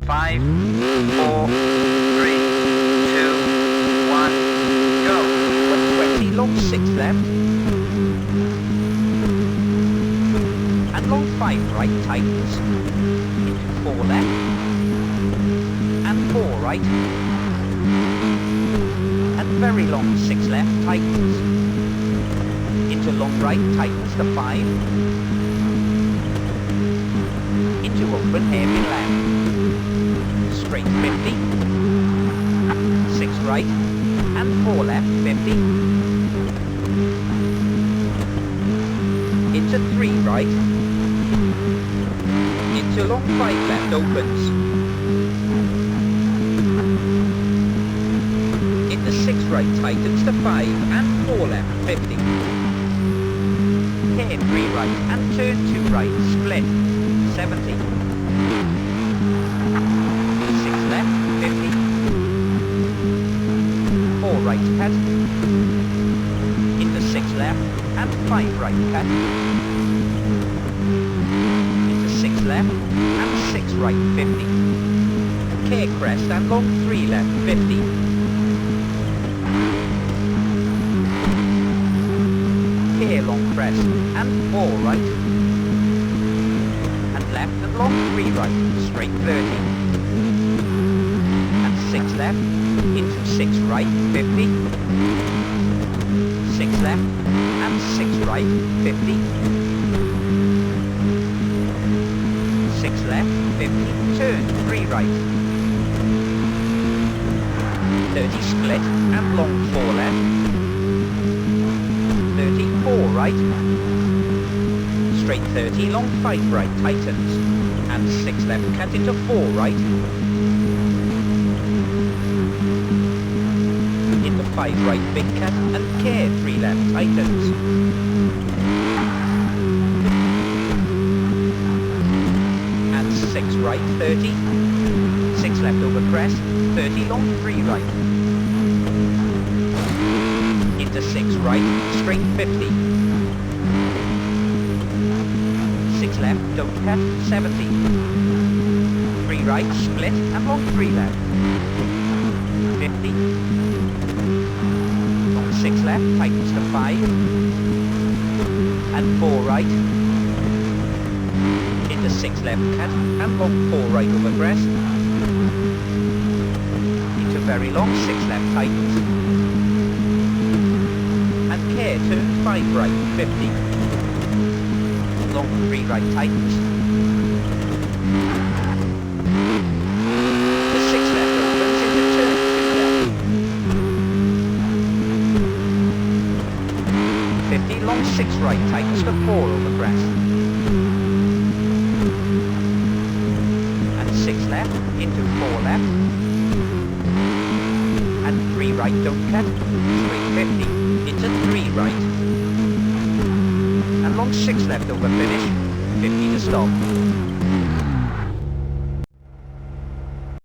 5, 4, 3, 2, 1, go. 120, long 6 left. And long 5 right tightens. Into 4 left. And 4 right. And very long 6 left tightens. Into long right tightens to 5. Into open hairpin left. Straight 50. 6 right. And 4 left 50. Into 3 right. Into long 5 left opens. Into 6 right tightens to 5 and 4 left 50. Hair 3 right and turn 2 right split 70. 6 left 50. 4 right cut. Into 6 left and 5 right cut. Into 6 left and 6 right 50. Care crest and long 3 left 50. Care long crest and 4 right. And left and long 3 right, straight 30. And 6 left, into 6 right 50. 6 left and 6 right 50. 6 left 50, turn 3 right. 30 split and long 4 left. 30, 4 right. Straight 30, long 5 right tightens. And 6 left cut into 4 right. Into 5 right big cut and care 3 left tightens. And 6 right 30. 6 left over crest, 30 long 3 right. Into 6 right, straight 50. 6 left, don't cut, 70. 3 right, split, and long 3 left. 50. Long 6 left, tightens to 5. And 4 right. Into 6 left cut, and long 4 right over crest. Into very long 6 left tightens. Care turn 5 right 50. Long 3 right tightens. The 6 left opens into turn 2 left. 50 long 6 right tightens to 4 over crest. And 6 left into 4 left. And 3 right don't cut. Straight 50. Into 3 right. And long 6 left over finish, 50 to stop.